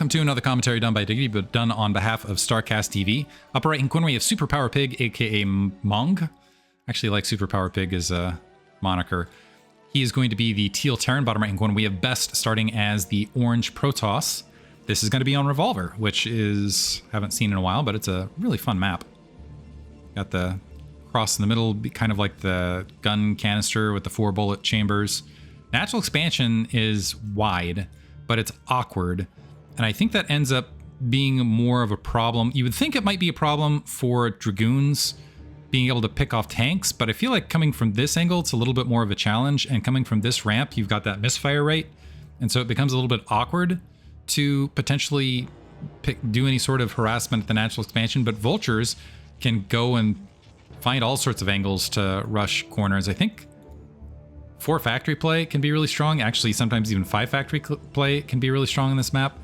welcome to another commentary done by Diggity, but done on behalf of StarCastTV. Upper right hand corner, we have Superpower Pig, aka Mong. Actually, like Superpower Pig as a moniker. He is going to be the teal Terran. Bottom right hand corner, we have Best starting as the orange Protoss. This is going to be on Revolver, which is, haven't seen in a while, but it's a really fun map. Got the cross in the middle, kind of like the gun canister with the 4 bullet chambers. Natural expansion is wide, but it's awkward. And I think that ends up being more of a problem. You would think it might be a problem for Dragoons being able to pick off tanks, but I feel like coming from this angle, it's a little bit more of a challenge. And coming from this ramp, you've got that misfire rate. And so it becomes a little bit awkward to potentially do any sort of harassment at the natural expansion. But Vultures can go and find all sorts of angles to rush corners. I think 4 factory play can be really strong. Actually, sometimes even 5 factory play can be really strong on this map.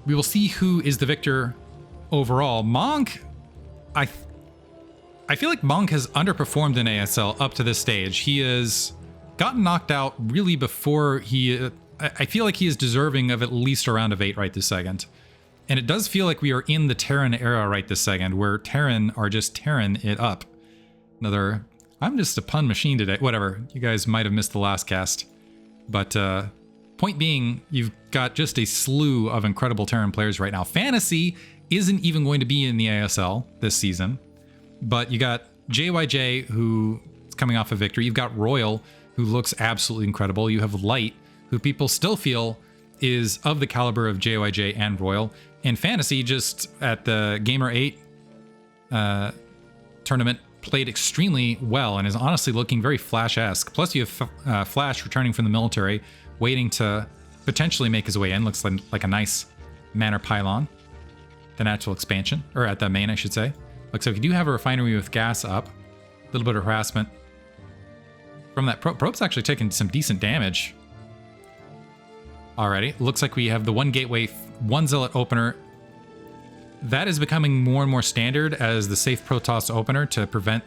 We will see who is the victor overall. Mong, I feel like Mong has underperformed in ASL up to this stage. He has gotten knocked out really before he... I feel like he is deserving of at least a round of 8 right this second. And it does feel like we are in the Terran era right this second, where Terran are just tearing it up. Another... I'm just a pun machine today. Whatever. You guys might have missed the last cast. But point being, you've got just a slew of incredible Terran players right now. Fantasy isn't even going to be in the ASL this season. But you got JYJ, who is coming off a victory. You've got Royal, who looks absolutely incredible. You have Light, who people still feel is of the caliber of JYJ and Royal. And Fantasy, just at the Gamer 8 tournament, played extremely well and is honestly looking very Flash-esque. Plus you have Flash returning from the military, waiting to potentially make his way in. Looks like a nice Manor Pylon. The natural expansion, or at the main, I should say. Looks like we do have a refinery with gas up. A little bit of harassment from that. Probe's actually taking some decent damage already. Looks like we have the 1 gateway, 1 zealot opener. That is becoming more and more standard as the safe Protoss opener to prevent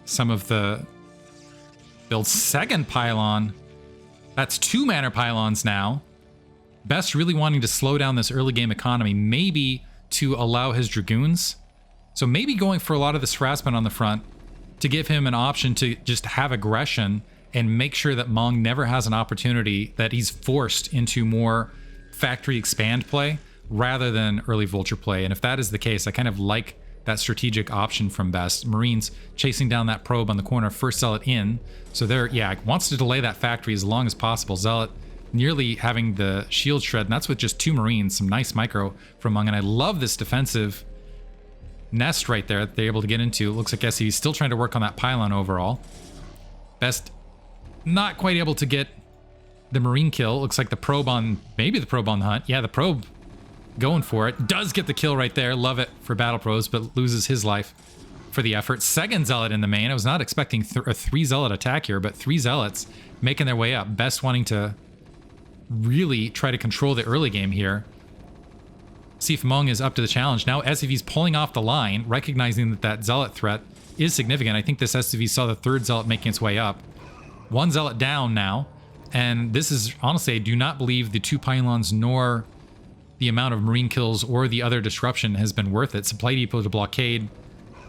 some of the build. 2nd pylon. That's 2 Manor Pylons now. Best really wanting to slow down this early game economy, maybe to allow his Dragoons. So maybe going for a lot of this harassment on the front to give him an option to just have aggression and make sure that Mong never has an opportunity, that he's forced into more factory expand play rather than early Vulture play. And if that is the case, I kind of like that strategic option from Best. Marines chasing down that probe on the corner, first Zealot in. So there, yeah, wants to delay that factory as long as possible. Zealot nearly having the shield shred, and that's with just 2 Marines. Some nice micro from Mong, and I love this defensive nest right there that they're able to get into. It looks like SCV's still trying to work on that pylon overall. Best not quite able to get the Marine kill. Looks like the probe on, maybe the probe on the hunt. Yeah, the probe going for it. Does get the kill right there. Love it for Battle Pros, but loses his life for the effort. 2nd Zealot in the main. I was not expecting a 3 Zealot attack here, but 3 Zealots making their way up. Best wanting to really try to control the early game here. See if Mong is up to the challenge. Now SCV's pulling off the line, recognizing that that Zealot threat is significant. I think this SCV saw the 3rd Zealot making its way up. 1 Zealot down now. And this is, honestly, I do not believe the 2 pylons nor the amount of Marine kills or the other disruption has been worth it. Supply depot to blockade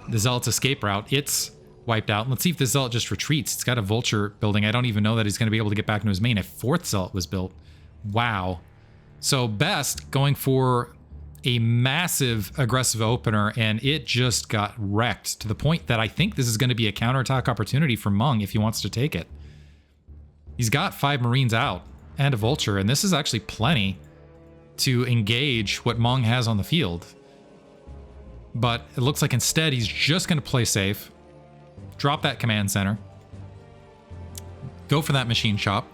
the Zealot's escape route. It's wiped out. Let's see if the Zealot just retreats. It's got a Vulture building. I don't even know that he's going to be able to get back into his main. A 4th Zealot was built. Wow. So Best going for a massive aggressive opener, and it just got wrecked to the point that I think this is going to be a counterattack opportunity for Mong if he wants to take it. He's got 5 Marines out and a Vulture, and this is actually plenty to engage what Mong has on the field. But it looks like instead he's just going to play safe, drop that command center, go for that machine shop.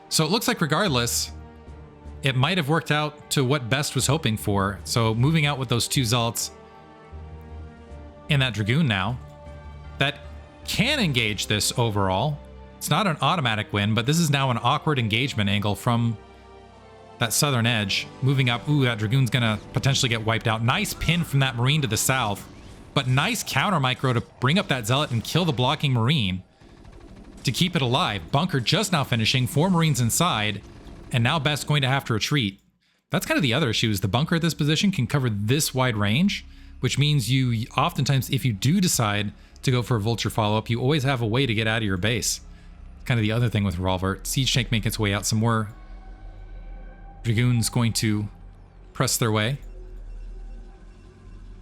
So it looks like regardless, it might have worked out to what Best was hoping for. So moving out with those 2 Zealots and that Dragoon now, that can engage this overall. It's not an automatic win, but this is now an awkward engagement angle from that southern edge. Moving up, ooh, that Dragoon's gonna potentially get wiped out. Nice pin from that Marine to the south, but nice counter micro to bring up that Zealot and kill the blocking Marine to keep it alive. Bunker just now finishing, 4 Marines inside, and now Best going to have to retreat. That's kind of the other issue, is the bunker at this position can cover this wide range, which means you oftentimes, if you do decide to go for a vulture follow-up, you always have a way to get out of your base. Kind of the other thing with Revolver. Siege Tank making its way out. Some more Dragoons going to press their way.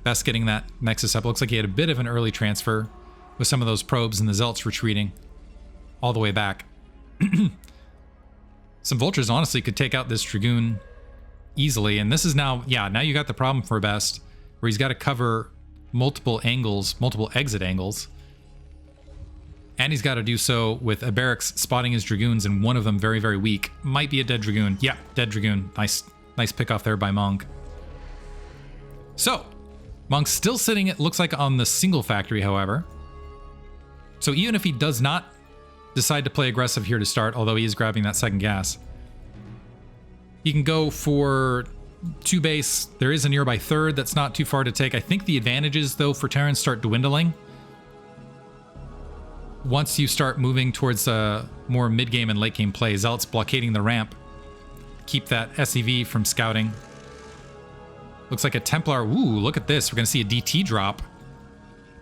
Best getting that Nexus up. Looks like he had a bit of an early transfer with some of those probes and the Zealots retreating all the way back. Some Vultures honestly could take out this Dragoon easily, and this is now, yeah, now you got the problem for Best, where he's got to cover multiple angles, multiple exit angles. And he's got to do so with a barracks spotting his Dragoons, and one of them very, very weak. Might be a dead Dragoon. Yeah, dead Dragoon. Nice pick off there by Mong. So, Mong's still sitting, it looks like, on the single factory, however. So even if he does not decide to play aggressive here to start, although he is grabbing that second gas, he can go for 2 base. There is a nearby third that's not too far to take. I think the advantages, though, for Terrans start dwindling once you start moving towards more mid-game and late-game play. Zealots blockading the ramp. Keep that SEV from scouting. Looks like a Templar. Ooh, look at this. We're going to see a DT drop.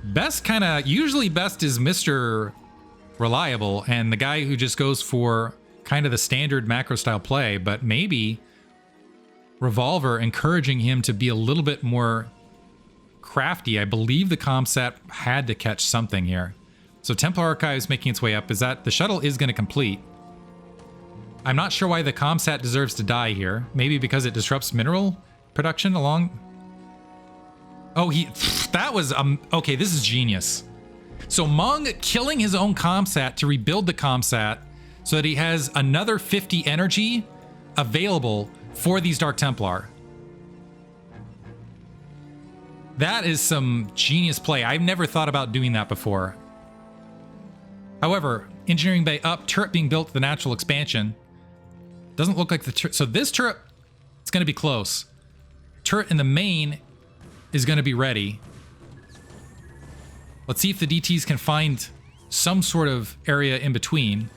Best kind of... Usually Best is Mr. Reliable, and the guy who just goes for kind of the standard macro-style play, but maybe Revolver encouraging him to be a little bit more crafty. I believe the ComSat had to catch something here. So Templar Archive is making its way up. Is that... The shuttle is going to complete. I'm not sure why the ComSat deserves to die here. Maybe because it disrupts mineral production along... Oh, that was... okay, this is genius. So Mong killing his own ComSat to rebuild the ComSat so that he has another 50 energy available for these Dark Templar. That is some genius play. I've never thought about doing that before. However, engineering bay up, turret being built to the natural expansion. Doesn't look like the turret. So this turret, it's going to be close. Turret in the main is going to be ready. Let's see if the DTs can find some sort of area in between.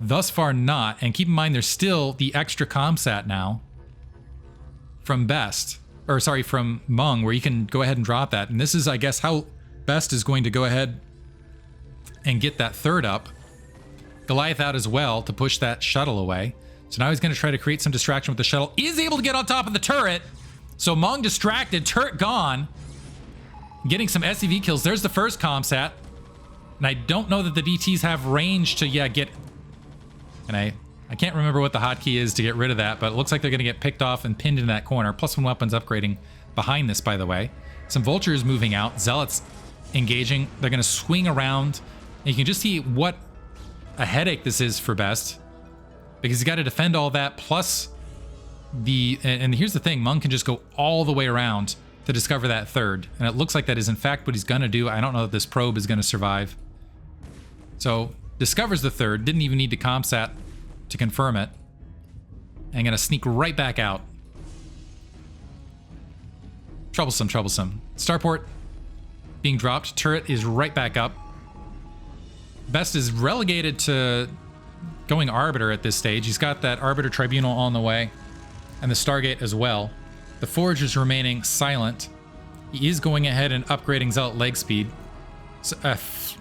Thus far not. And keep in mind, there's still the extra ComSat now from Best. Or sorry, from Mong, where you can go ahead and drop that. And this is, I guess, how Best is going to go ahead and get that third up. Goliath out as well to push that shuttle away. So now he's going to try to create some distraction with the shuttle. Is able to get on top of the turret. So Mong distracted, turret gone. Getting some SEV kills. There's the first ComSat. And I don't know that the DTs have range to, yeah, get... And I can't remember what the hotkey is to get rid of that, but it looks like they're going to get picked off and pinned in that corner. +1 weapons upgrading behind this, by the way. Some Vultures moving out. Zealots engaging. They're going to swing around. And you can just see what a headache this is for Best. Because he's got to defend all that, plus the... And here's the thing. Mong can just go all the way around to discover that third. And it looks like that is in fact what he's going to do. I don't know that this probe is going to survive. So, discovers the third. Didn't even need the ComSat to confirm it. And going to sneak right back out. Troublesome, troublesome. Starport being dropped. Turret is right back up. Best is relegated to going Arbiter at this stage. He's got that Arbiter Tribunal on the way. And the Stargate as well. The Forge is remaining silent. He is going ahead and upgrading Zealot leg speed. So,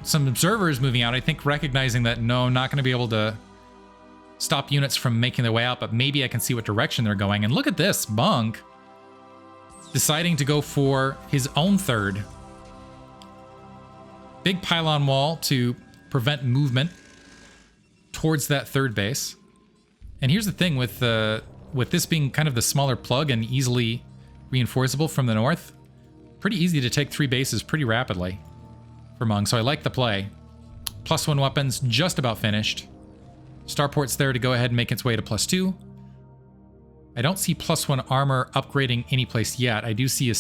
some observers moving out, I think, recognizing that, no, I'm not going to be able to stop units from making their way out, but maybe I can see what direction they're going. And look at this, Mong deciding to go for his own third. Big pylon wall to prevent movement towards that third base. And here's the thing with this being kind of the smaller plug and easily reinforceable from the north, pretty easy to take 3 bases pretty rapidly for Mong. So I like the play. +1 weapons, just about finished. Starport's there to go ahead and make its way to +2. I don't see +1 armor upgrading any place yet. I do see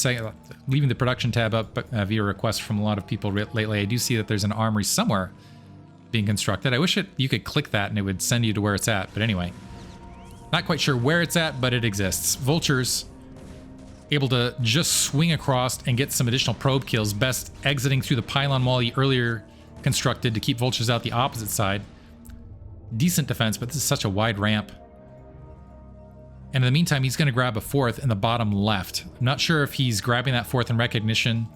leaving the production tab up via request from a lot of people lately. I do see that there's an armory somewhere being constructed. I wish you could click that and it would send you to where it's at. But anyway, not quite sure where it's at, but it exists. Vultures able to just swing across and get some additional probe kills. Best exiting through the pylon wall he earlier constructed to keep Vultures out the opposite side. Decent defense, but this is such a wide ramp. And in the meantime, he's going to grab a 4th in the bottom left. I'm not sure if he's grabbing that 4th in recognition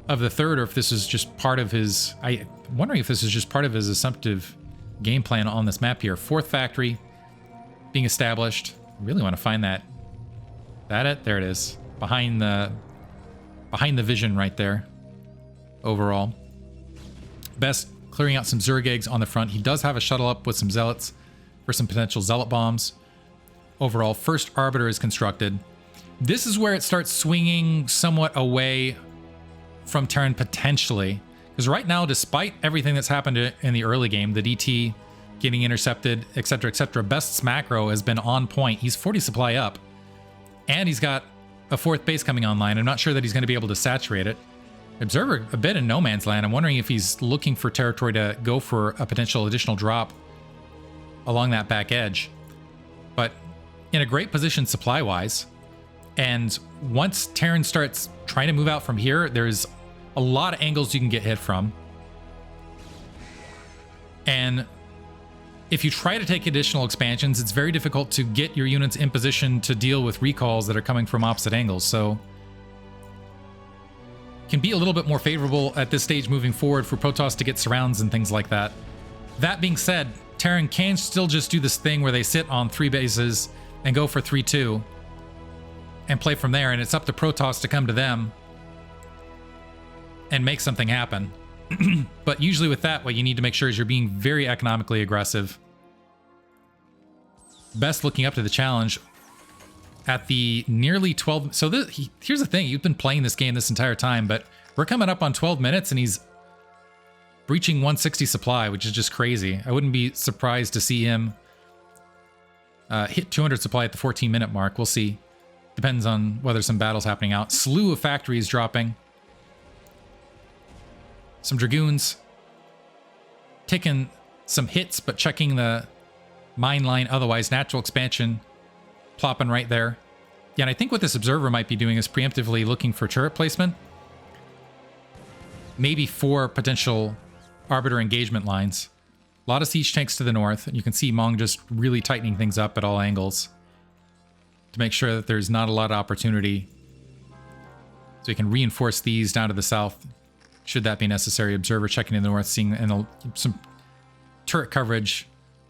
of the 3rd, or if this is just part of his... I'm wondering if this is just part of his assumptive game plan on this map here. 4th factory being established. I really want to find that. That it? There it is. Behind the vision right there. Overall. Best clearing out some Zerg eggs on the front. He does have a shuttle up with some zealots for some potential zealot bombs. Overall, first Arbiter is constructed. This is where it starts swinging somewhat away from Terran potentially. Because right now, despite everything that's happened in the early game, the DT getting intercepted, etc., Best's macro has been on point. He's 40 supply up. And he's got a 4th base coming online. I'm not sure that he's going to be able to saturate it. Observer a bit in no man's land. I'm wondering if he's looking for territory to go for a potential additional drop along that back edge. But in a great position supply-wise. And once Terran starts trying to move out from here, there's a lot of angles you can get hit from. And if you try to take additional expansions, it's very difficult to get your units in position to deal with recalls that are coming from opposite angles. So can be a little bit more favorable at this stage moving forward for Protoss to get surrounds and things like that. That being said, Terran can still just do this thing where they sit on 3 bases and go for 3-2 and play from there, and it's up to Protoss to come to them and make something happen. But usually with that, what you need to make sure is you're being very economically aggressive. Best looking up to the challenge at the nearly 12... So here's the thing, you've been playing this game this entire time, but we're coming up on 12 minutes and he's breaching 160 supply, which is just crazy. I wouldn't be surprised to see him hit 200 supply at the 14-minute mark. We'll see. Depends on whether some battle's happening out. Slew of factories dropping. Some Dragoons. Taking some hits, but checking the mine line. Otherwise, natural expansion plopping right there. Yeah, and I think what this observer might be doing is preemptively looking for turret placement. Maybe 4 potential Arbiter engagement lines. A lot of siege tanks to the north, and you can see Mong just really tightening things up at all angles to make sure that there's not a lot of opportunity. So you can reinforce these down to the south, should that be necessary. Observer checking in the north, seeing some turret coverage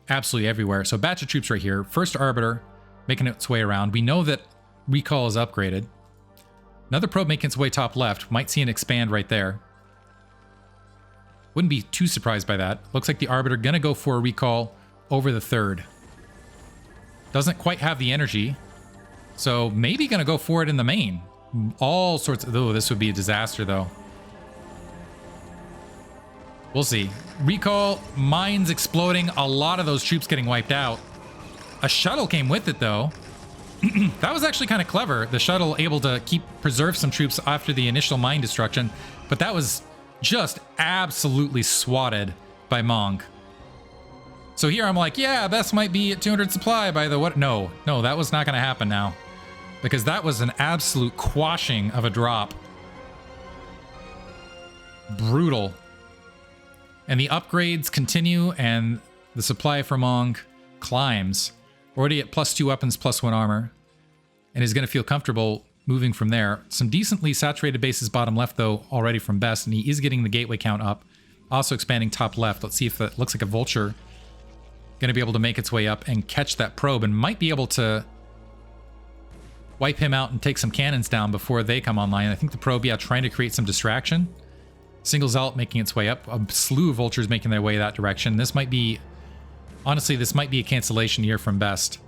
absolutely everywhere. So batch of troops right here. First Arbiter making its way around. We know that recall is upgraded. Another probe making its way top left. Might see an expand right there. Wouldn't be too surprised by that. Looks like the Arbiter gonna go for a recall over the 3rd. Doesn't quite have the energy. So maybe gonna go for it in the main. All sorts of... Oh, this would be a disaster though. We'll see. Recall, mines exploding, a lot of those troops getting wiped out. A shuttle came with it though. That was actually kind of clever. The shuttle able to preserve some troops after the initial mine destruction, but that was just absolutely swatted by Mong. So here I'm like, yeah, Best might be at 200 supply by the what? No, that was not going to happen now. Because that was an absolute quashing of a drop. Brutal. And the upgrades continue, and the supply for Mong climbs. Already at +2 weapons, +1 armor. And is going to feel comfortable moving from there. Some decently saturated bases bottom left, though, already from Best, and he is getting the gateway count up. Also expanding top left. Let's see if it looks like a vulture. Going to be able to make its way up and catch that probe, and might be able to wipe him out and take some cannons down before they come online. I think the probe, yeah, trying to create some distraction. Single Zealot making its way up. A slew of vultures making their way that direction. This might be... Honestly, this might be a cancellation here from Best.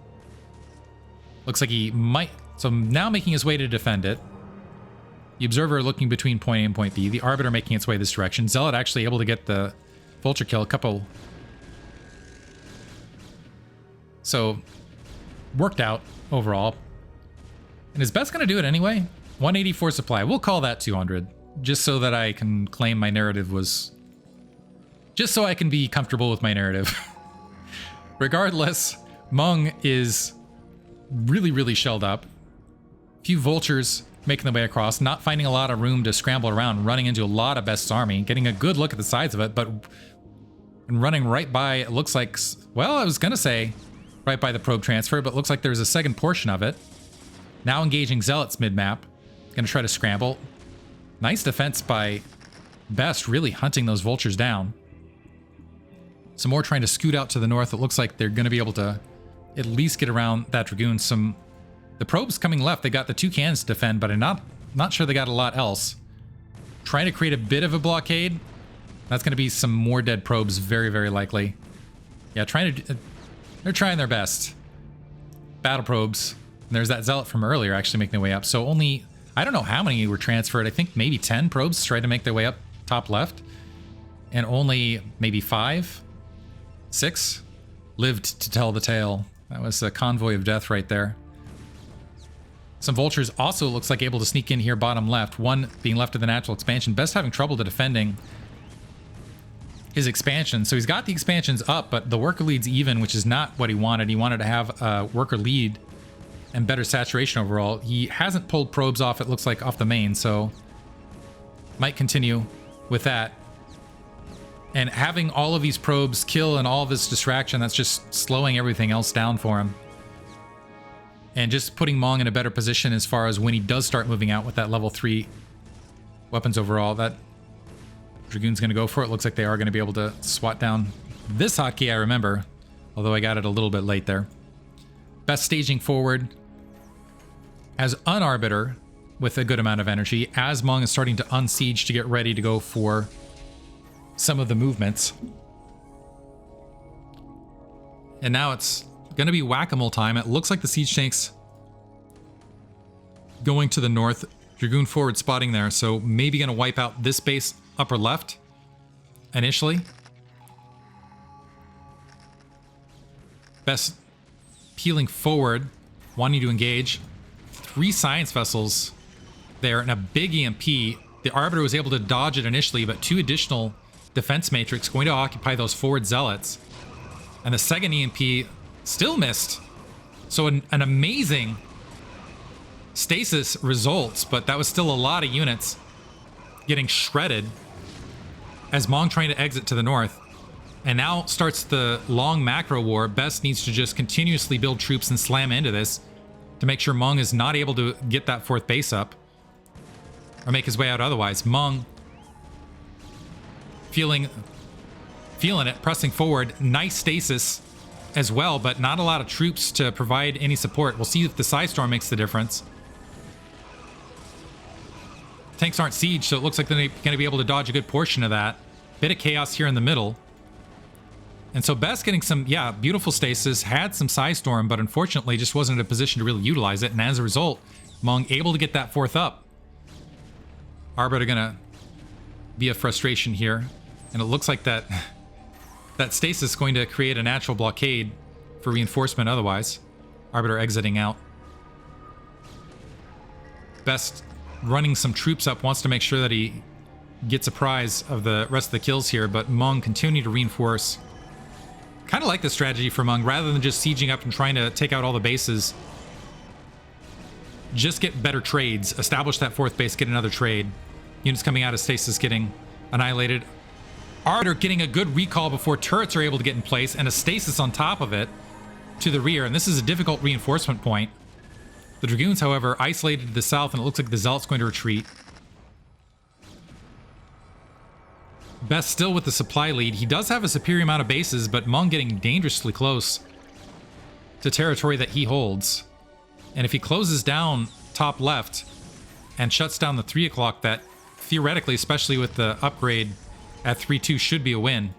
Looks like he might... So now making his way to defend it. The Observer looking between point A and point B. The Arbiter making its way this direction. Zealot actually able to get the vulture kill. A couple... So, worked out overall. And is Best going to do it anyway? 184 supply. We'll call that 200. Just so that I can claim my narrative was... Just so I can be comfortable with my narrative. Regardless, Mong is really, really shelled up. Few vultures making their way across, not finding a lot of room to scramble around, running into a lot of Best's army, getting a good look at the sides of it, but running right by, it looks like... Well, I was going to say, right by the probe transfer, but looks like there's a second portion of it. Now engaging Zealots mid-map. Gonna try to scramble. Nice defense by Best, really hunting those vultures down. Some more trying to scoot out to the north. It looks like they're gonna be able to at least get around that Dragoon. The probes coming left, they got the two cannons to defend, but I'm not sure they got a lot else. Trying to create a bit of a blockade. That's gonna be some more dead probes, very, very likely. Yeah, they're trying their best. Battle probes. And there's that Zealot from earlier actually making their way up. So only, I don't know how many were transferred. I think maybe 10 probes tried to make their way up top left. And only maybe 5, 6 lived to tell the tale. That was a convoy of death right there. Some vultures also looks like able to sneak in here bottom left. One being left of the natural expansion. Best having trouble to defending his expansion. So he's got the expansions up, but the worker lead's even, which is not what he wanted. He wanted to have a worker lead and better saturation overall. He hasn't pulled probes off, it looks like, off the main, so might continue with that. And having all of these probes kill and all of this distraction, that's just slowing everything else down for him. And just putting Mong in a better position as far as when he does start moving out with that level 3 weapons overall. That Dragoon's going to go for it. Looks like they are going to be able to swat down this hotkey, I remember. Although I got it a little bit late there. Best staging forward as an Arbiter with a good amount of energy. As Mong is starting to unsiege to get ready to go for some of the movements. And now it's going to be whack-a-mole time. It looks like the siege tanks going to the north. Dragoon forward spotting there, so maybe going to wipe out this base upper left initially. Best peeling forward, wanting to engage. 3 science vessels there and a big EMP. The Arbiter was able to dodge it initially, but 2 additional defense matrix going to occupy those forward zealots. And the second EMP still missed. So an amazing stasis results, but that was still a lot of units getting shredded as Mong trying to exit to the north. And now starts the long macro war. Best needs to just continuously build troops and slam into this to make sure Mong is not able to get that 4th base up or make his way out otherwise. Mong feeling it, pressing forward. Nice stasis as well, but not a lot of troops to provide any support. We'll see if the Psystorm makes the difference. Tanks aren't siege, so it looks like they're going to be able to dodge a good portion of that. Bit of chaos here in the middle. And so Best getting some, yeah, beautiful stasis, had some Psystorm, but unfortunately just wasn't in a position to really utilize it. And as a result, Mong able to get that 4th up. Arbiter gonna be a frustration here. And it looks like that stasis is going to create a natural blockade for reinforcement otherwise. Arbiter exiting out. Best running some troops up, wants to make sure that he gets a prize of the rest of the kills here, but Mong continue to reinforce. Kind of like this strategy for Mong, rather than just sieging up and trying to take out all the bases. Just get better trades, establish that 4th base, get another trade. Units coming out of stasis getting annihilated. Arbiter getting a good recall before turrets are able to get in place, and a stasis on top of it to the rear, and this is a difficult reinforcement point. The Dragoons, however, isolated to the south, and it looks like the Zealot's going to retreat. Best still with the supply lead. He does have a superior amount of bases, but Mong getting dangerously close to territory that he holds. And if he closes down top left and shuts down the 3 o'clock, that theoretically, especially with the upgrade at 3-2, should be a win.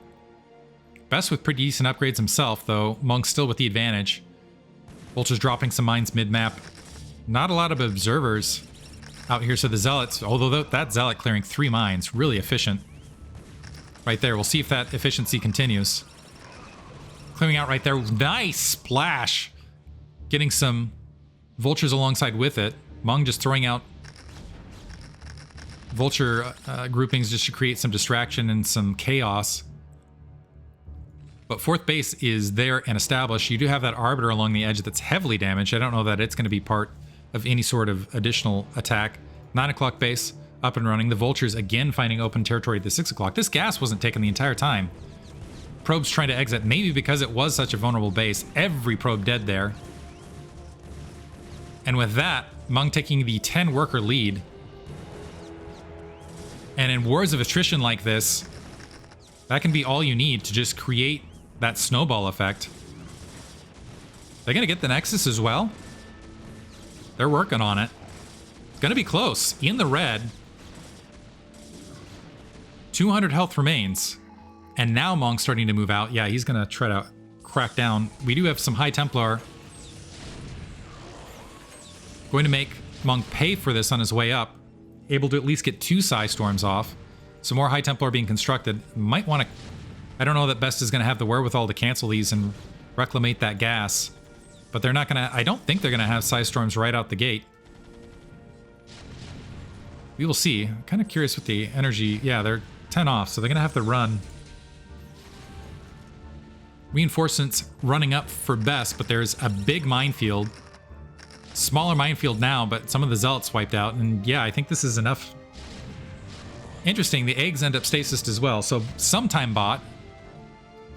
Best with pretty decent upgrades himself, though. Mong still with the advantage. Vultures dropping some mines mid-map. Not a lot of observers out here, so the Zealots, although that Zealot clearing 3 mines, really efficient. Right there, we'll see if that efficiency continues. Clearing out right there, nice splash! Getting some vultures alongside with it. Mong just throwing out vulture groupings just to create some distraction and some chaos. But 4th base is there and established. You do have that Arbiter along the edge that's heavily damaged. I don't know that it's going to be part of any sort of additional attack. 9 o'clock base up and running. The vultures again finding open territory at the 6 o'clock. This gas wasn't taken the entire time. probes trying to exit, maybe because it was such a vulnerable base. Every probe dead there. And with that, Mong taking the 10 worker lead. And in wars of attrition like this, that can be all you need to just create that snowball effect. They're going to get the Nexus as well. They're working on it. Going to be close. In the red. 200 health remains. And now Mong's starting to move out. Yeah, he's going to try to crack down. We do have some High Templar. Going to make Mong pay for this on his way up. Able to at least get 2 Psy Storms off. Some more High Templar being constructed. Might want to... I don't know that Best is going to have the wherewithal to cancel these and reclamate that gas. But they're not going to... I don't think they're going to have Psy Storms right out the gate. We will see. I'm kind of curious with the energy. Yeah, they're 10 off, so they're going to have to run. Reinforcements running up for Best, but there's a big minefield. Smaller minefield now, but some of the Zealots wiped out. And yeah, I think this is enough. Interesting, the eggs end up stasis as well. So sometime bot,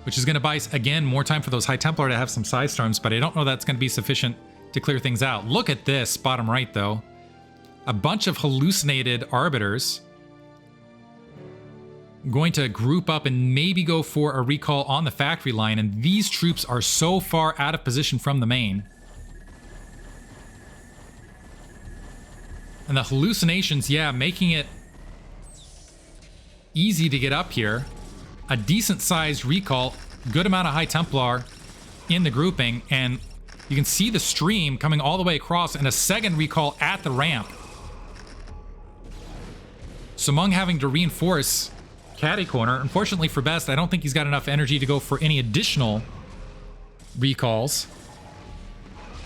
which is going to buy, again, more time for those High Templar to have some Side Storms, but I don't know that's going to be sufficient to clear things out. Look at this, bottom right, though. A bunch of hallucinated Arbiters going to group up and maybe go for a recall on the factory line, and these troops are so far out of position from the main. And the hallucinations, yeah, making it easy to get up here. A decent sized recall, good amount of High Templar in the grouping, and you can see the stream coming all the way across, and a second recall at the ramp. So Mong having to reinforce Caddy Corner. Unfortunately for Best, I don't think he's got enough energy to go for any additional recalls.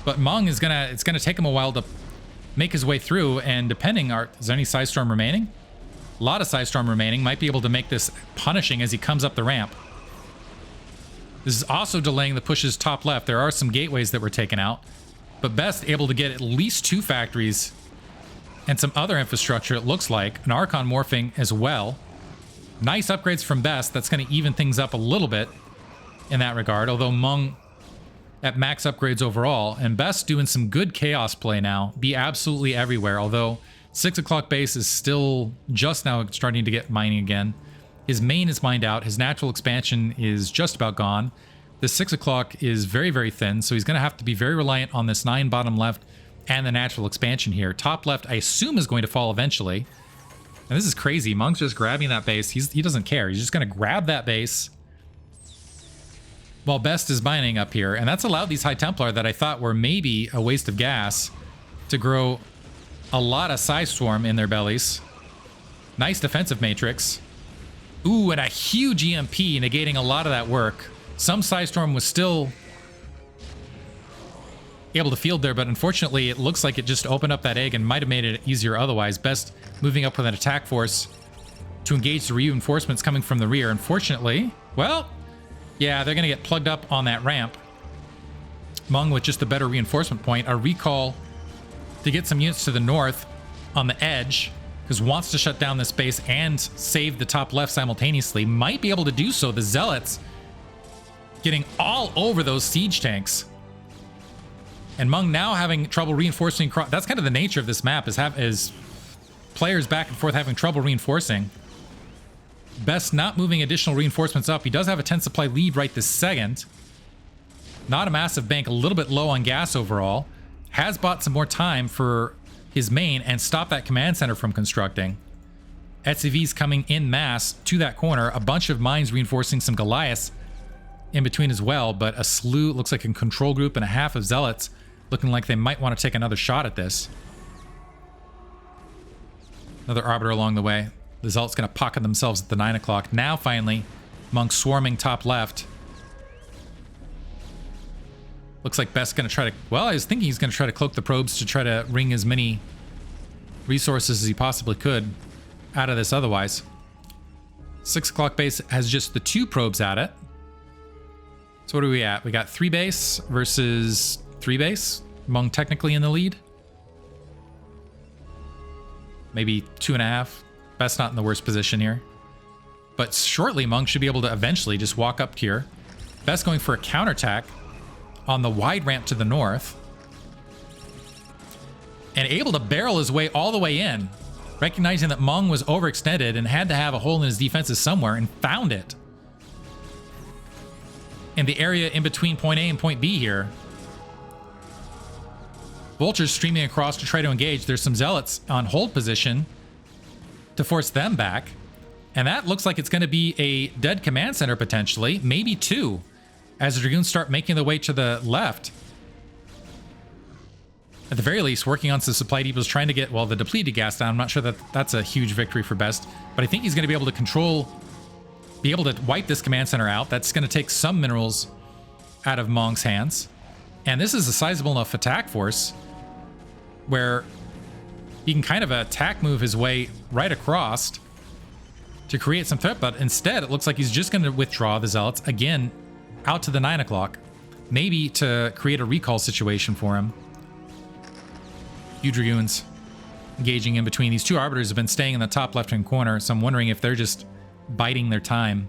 But Mong is it's gonna take him a while to make his way through, and depending, is there any Psy Storm remaining? A lot of Psy Storm remaining. Might be able to make this punishing as he comes up the ramp. This is also delaying the pushes top left. There are some gateways that were taken out, but Best able to get at least 2 factories and some other infrastructure, it looks like. An Archon morphing as well. Nice upgrades from Best. That's going to even things up a little bit in that regard, although Mong at max upgrades overall, and Best doing some good chaos play now. Be absolutely everywhere, although 6 o'clock base is still just now starting to get mining again. His main is mined out. His natural expansion is just about gone. The 6 o'clock is very, very thin, so he's going to have to be very reliant on this 9 bottom left and the natural expansion here. Top left, I assume, is going to fall eventually. And this is crazy. Mong's just grabbing that base. He doesn't care. He's just going to grab that base while Best is mining up here. And that's allowed these High Templar that I thought were maybe a waste of gas to grow a lot of Psy Storm in their bellies. Nice defensive matrix. Ooh, and a huge EMP negating a lot of that work. Some Psy Storm was still able to field there, but unfortunately it looks like it just opened up that egg and might have made it easier otherwise. Best moving up with an attack force to engage the reinforcements coming from the rear. Unfortunately, well, yeah, they're going to get plugged up on that ramp. Mong with just a better reinforcement point. A recall to get some units to the north on the edge, because wants to shut down this base and save the top left simultaneously. Might be able to do so. The Zealots getting all over those siege tanks. And Mong now having trouble reinforcing. That's kind of the nature of this map, is players back and forth having trouble reinforcing. Best not moving additional reinforcements up. He does have a 10 supply lead right this second. Not a massive bank, a little bit low on gas overall. Has bought some more time for his main and stopped that command center from constructing. SCV's coming in mass to that corner. A bunch of mines reinforcing some Goliaths in between as well, but a slew, looks like a control group and a half of Zealots looking like they might want to take another shot at this. Another Arbiter along the way. The Zealots going to pocket themselves at the 9 o'clock. Now finally, Mong swarming top left. Looks like Best's going to try to... Well, I was thinking he's going to try to cloak the probes to try to wring as many resources as he possibly could out of this otherwise. 6 o'clock base has just the 2 probes at it. So what are we at? We got 3 base versus 3 base. Mong technically in the lead. Maybe 2.5. Best not in the worst position here. But shortly, Mong should be able to eventually just walk up here. Best going for a counterattack on the wide ramp to the north. And able to barrel his way all the way in, recognizing that Mong was overextended and had to have a hole in his defenses somewhere, and found it. In the area in between point A and point B here. Vultures streaming across to try to engage. There's some zealots on hold position to force them back. And that looks like it's going to be a dead command center potentially, maybe two, as the Dragoons start making their way to the left. At the very least, working on some supply depots, trying to get, well, the depleted gas down. I'm not sure that that's a huge victory for Best, but I think he's going to be able to control, be able to wipe this command center out. That's going to take some minerals out of Mong's hands. And this is a sizable enough attack force where he can kind of attack move his way right across to create some threat, but instead it looks like he's just going to withdraw the zealots again out to the 9 o'clock, maybe to create a recall situation for him. Few Dragoons engaging in between. These two Arbiters have been staying in the top left-hand corner, so I'm wondering if they're just biding their time.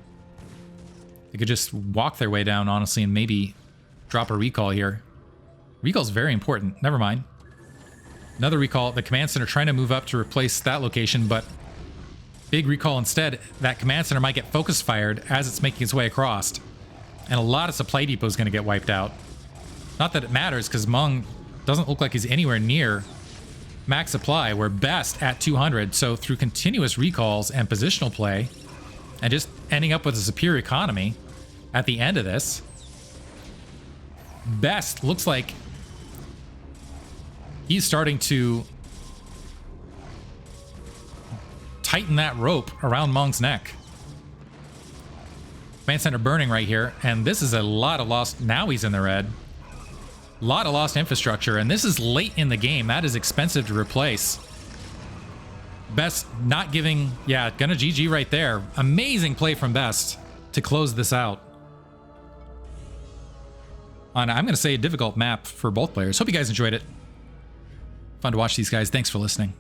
They could just walk their way down, honestly, and maybe drop a recall here. Recall's very important. Never mind. Another recall. The command center trying to move up to replace that location, but big recall instead. That command center might get focus fired as it's making its way across. And a lot of supply depot is going to get wiped out. Not that it matters, because Mong doesn't look like he's anywhere near max supply. We're best at 200, so through continuous recalls and positional play, and just ending up with a superior economy at the end of this, Best looks like he's starting to tighten that rope around Mong's neck. Command center burning right here, and this is a lot of lost. Now he's in the red. A lot of lost infrastructure, and this is late in the game. That is expensive to replace. Best not giving, yeah, gonna GG right there. Amazing play from Best to close this out. On, I'm gonna say, a difficult map for both players. Hope you guys enjoyed it. Fun to watch these guys. Thanks for listening.